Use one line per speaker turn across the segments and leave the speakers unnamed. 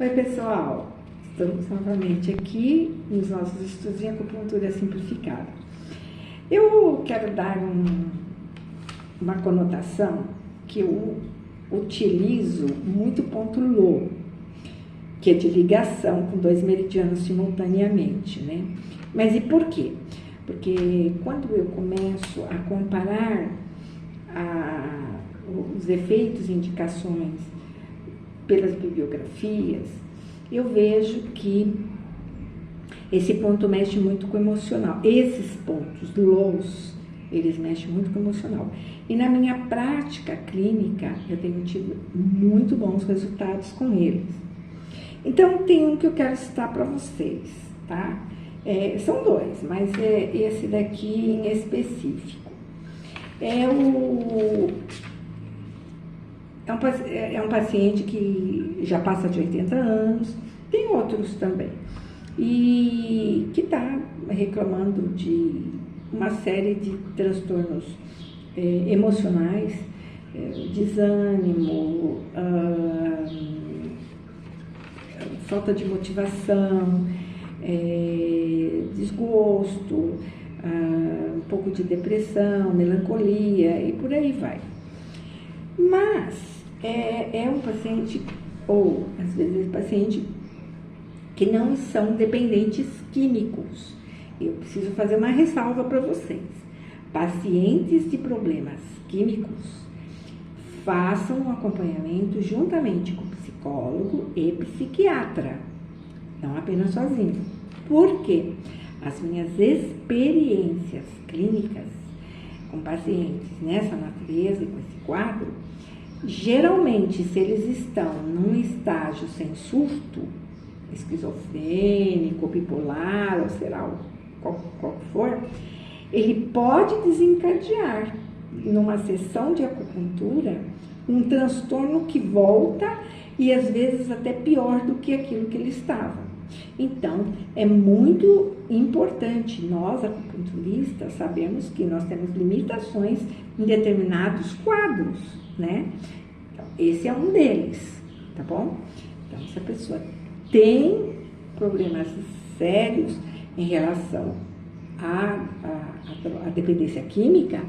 Oi pessoal, estamos novamente aqui nos nossos estudos de acupuntura simplificada. Eu quero dar uma conotação que eu utilizo muito ponto Lo, que é de ligação com dois meridianos simultaneamente, né? Mas e por quê? Porque quando eu começo a comparar os efeitos e indicações pelas bibliografias, eu vejo que esse ponto mexe muito com o emocional. Esses pontos, LOs, eles mexem muito com o emocional. E na minha prática clínica, eu tenho tido muito bons resultados com eles. Então, tem um que eu quero citar para vocês, tá? São dois, mas é esse daqui em específico. É um paciente que já passa de 80 anos, tem outros também, e que está reclamando de uma série de transtornos emocionais, desânimo, falta de motivação, desgosto, um pouco de depressão, melancolia e por aí vai. Mas é um paciente, ou às vezes paciente, que não são dependentes químicos. Eu preciso fazer uma ressalva para vocês. Pacientes de problemas químicos, façam um acompanhamento juntamente com psicólogo e psiquiatra, não apenas sozinho. Por quê? As minhas experiências clínicas com pacientes nessa natureza e com esse quadro, geralmente, se eles estão num estágio sem surto, esquizofrênico, bipolar, ou será qual que for, ele pode desencadear, numa sessão de acupuntura, um transtorno que volta e às vezes até pior do que aquilo que ele estava. Então, é muito importante, nós acupunturistas sabemos que nós temos limitações em determinados quadros, né? Então, esse é um deles, tá bom? Então, se a pessoa tem problemas sérios em relação à dependência química,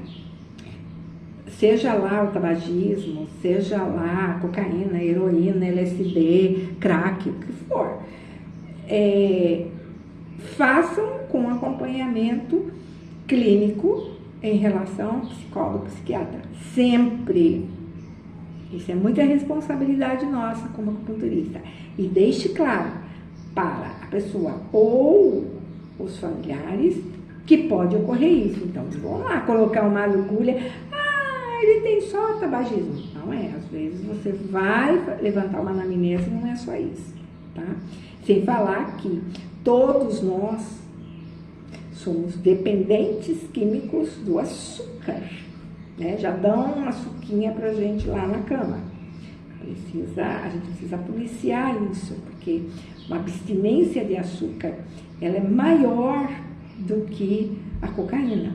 seja lá o tabagismo, seja lá a cocaína, heroína, LSD, crack, o que for, façam com acompanhamento clínico em relação ao psicólogo, psiquiatra. Sempre. Isso é muita responsabilidade nossa como acupunturista. E deixe claro para a pessoa ou os familiares que pode ocorrer isso. Então, vamos lá colocar uma agulha. Ele tem só tabagismo. Não é. Às vezes você vai levantar uma anamnese e não é só isso, tá? Sem falar que todos nós somos dependentes químicos do açúcar, né? Já dão uma açuquinha pra gente lá na cama. A gente precisa policiar isso, porque uma abstinência de açúcar, ela é maior do que a cocaína.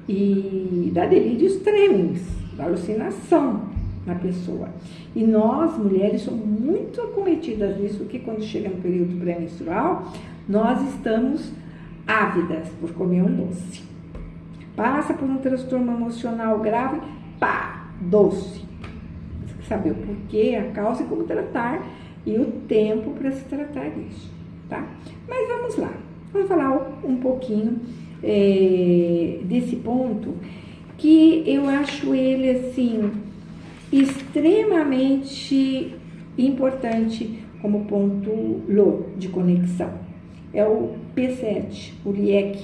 E dá delírios trêmulos, dá alucinação na pessoa. E nós, mulheres, somos muito acometidas nisso, porque quando chega no período pré-menstrual, nós estamos ávidas por comer um doce. Passa por um transtorno emocional grave, pá, doce. Você tem que saber o porquê, a causa e como tratar, e o tempo para se tratar disso, tá? Mas vamos lá, vamos falar um pouquinho desse ponto, que eu acho ele, assim, extremamente importante como ponto Lo de conexão. É o P7, o LIEC,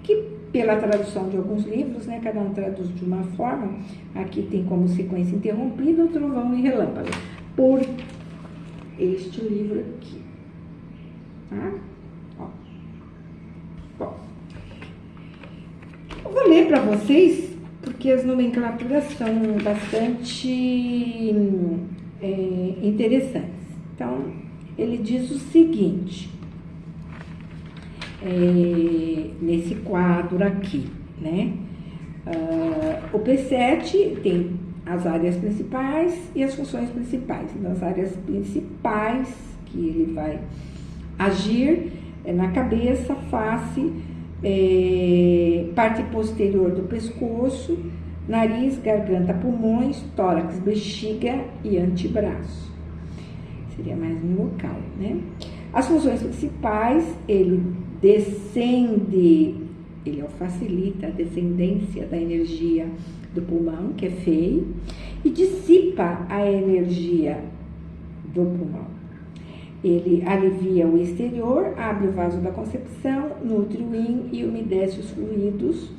que pela tradução de alguns livros, né, cada um traduz de uma forma, aqui tem como sequência interrompida, o trovão e relâmpago, por este livro aqui, tá? Ó. Bom, eu vou ler para vocês, porque as nomenclaturas são bastante interessantes. Então, ele diz o seguinte, nesse quadro aqui, né? O P7 tem as áreas principais e as funções principais. Nas áreas principais, que ele vai agir na cabeça, face, parte posterior do pescoço, nariz, garganta, pulmões, tórax, bexiga e antebraço. Seria mais um local, né? As funções principais, ele facilita a descendência da energia do pulmão, que é feio, e dissipa a energia do pulmão. Ele alivia o exterior, abre o vaso da concepção, nutre o rim e umedece os fluidos,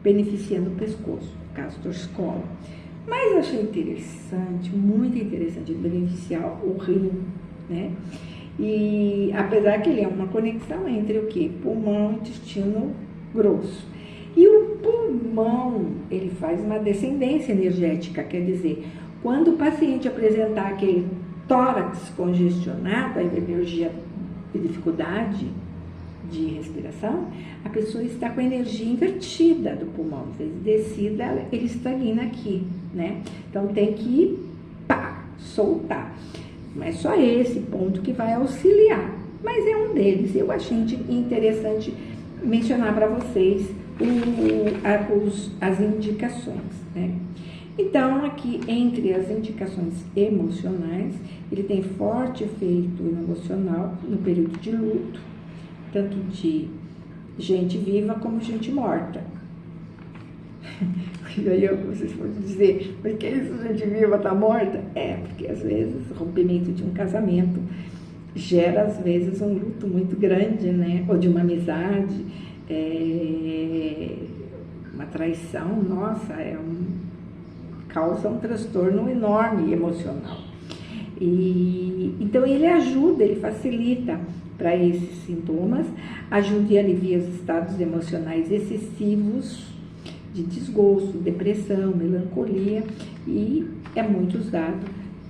beneficiando o pescoço, no caso torcicolo. Mas eu achei interessante, muito interessante, beneficiar o rim, né? E apesar que ele é uma conexão entre o que? Pulmão e intestino grosso. E o pulmão, ele faz uma descendência energética, quer dizer, quando o paciente apresentar aquele tórax congestionado, a energia e dificuldade de respiração, a pessoa está com a energia invertida do pulmão, às vezes descida, ele estagna aqui, né? Então tem que soltar. Não é só esse ponto que vai auxiliar, mas é um deles. Eu achei interessante mencionar para vocês as indicações, né? Então, aqui, entre as indicações emocionais, ele tem forte efeito emocional no período de luto, tanto de gente viva como gente morta. E aí vocês podem dizer, por que isso, gente viva está morta? Porque às vezes o rompimento de um casamento gera às vezes um luto muito grande, né? Ou de uma amizade, uma traição, nossa, causa um transtorno enorme emocional. Então ele ajuda, ele facilita para esses sintomas, ajuda e alivia os estados emocionais excessivos de desgosto, depressão, melancolia, e é muito usado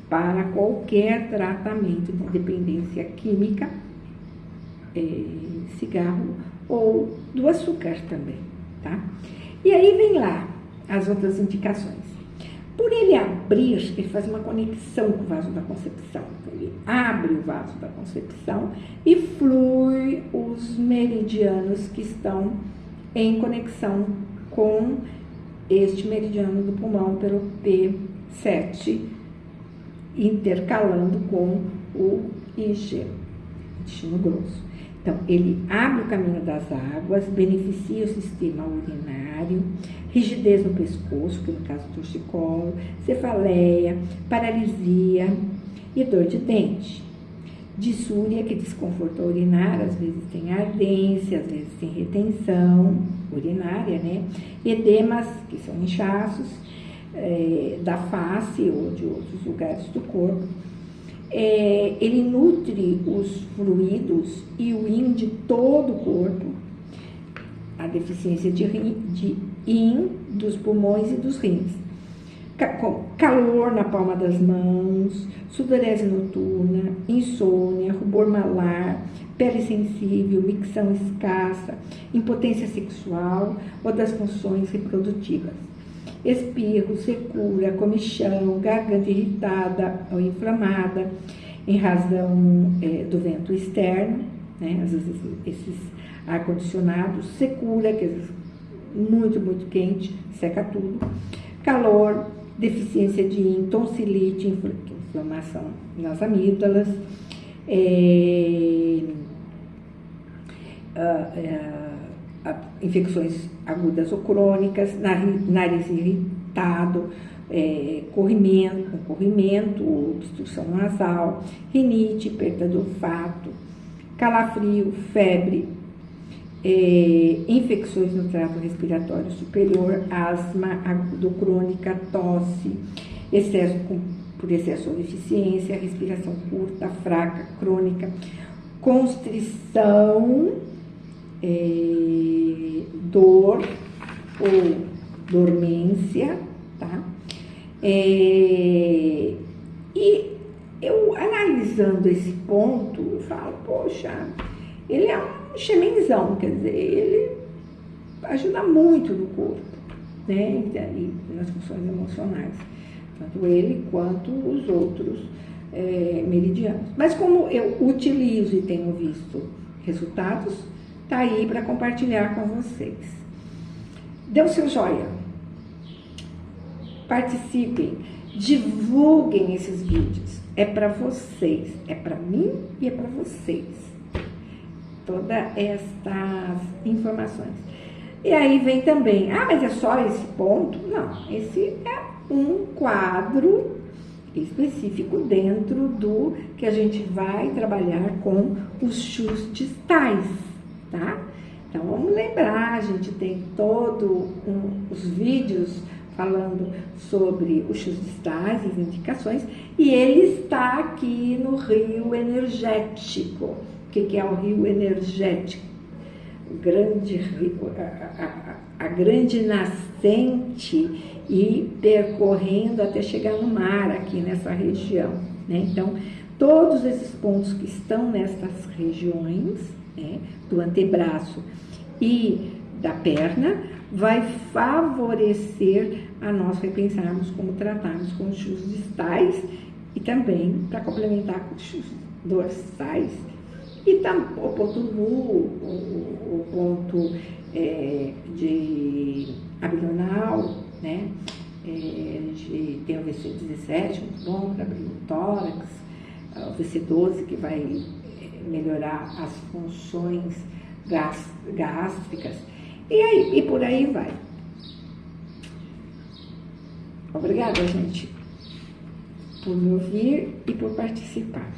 para qualquer tratamento de dependência química, cigarro ou do açúcar também, tá? E aí vem lá as outras indicações. Por ele abrir, ele faz uma conexão com o vaso da concepção. Ele abre o vaso da concepção e flui os meridianos que estão em conexão com este meridiano do pulmão pelo P7, intercalando com o IG, intestino grosso. Então, ele abre o caminho das águas, beneficia o sistema urinário, rigidez no pescoço, que no caso do torcicolo, cefaleia, paralisia e dor de dente. Dissúria, que desconforta urinária, às vezes tem ardência, às vezes tem retenção urinária, né? Edemas, que são inchaços da face ou de outros lugares do corpo. Ele nutre os fluidos e o yin de todo o corpo, a deficiência de yin dos pulmões e dos rins. Calor na palma das mãos, sudorese noturna, insônia, rubor malar, pele sensível, micção escassa, impotência sexual ou das funções reprodutivas. Espirro, secura, comichão, garganta irritada ou inflamada, em razão do vento externo, né? Às vezes esses ar-condicionados, secura, que é muito, muito quente, seca tudo, calor, deficiência de yin, tonsilite, inflamação nas amígdalas, infecções agudas ou crônicas, nariz irritado, corrimento, obstrução nasal, rinite, perda do olfato, calafrio, febre, infecções no trato respiratório superior, asma agudo-crônica, tosse, por excesso ou deficiência, respiração curta, fraca, crônica, constrição, dor ou dormência, tá? E eu, analisando esse ponto, eu falo, poxa, ele é um xemenzão, quer dizer, ele ajuda muito no corpo, né? E nas funções emocionais, tanto ele quanto os outros meridianos. Mas como eu utilizo e tenho visto resultados, tá aí para compartilhar com vocês. Dê o seu joia, participem, divulguem esses vídeos. É para vocês, é para mim e é para vocês. Todas estas informações. E aí vem também, mas é só esse ponto? Não, esse é um quadro específico dentro do que a gente vai trabalhar com os chus distais, tá? Então vamos lembrar, a gente tem os vídeos falando sobre os chus distais, as indicações, e ele está aqui no rio energético. O que é o rio energético? O grande rio, a grande nascente e percorrendo até chegar no mar aqui nessa região, né? Então, todos esses pontos que estão nessas regiões, né, do antebraço e da perna, vai favorecer a nós repensarmos como tratarmos com os chus distais e também para complementar com os chus dorsais. E o ponto nu, o ponto de abdominal, né? A gente tem o VC17, muito bom para abrir o tórax, o VC12 que vai melhorar as funções gástricas, e por aí vai. Obrigada, gente, por me ouvir e por participar.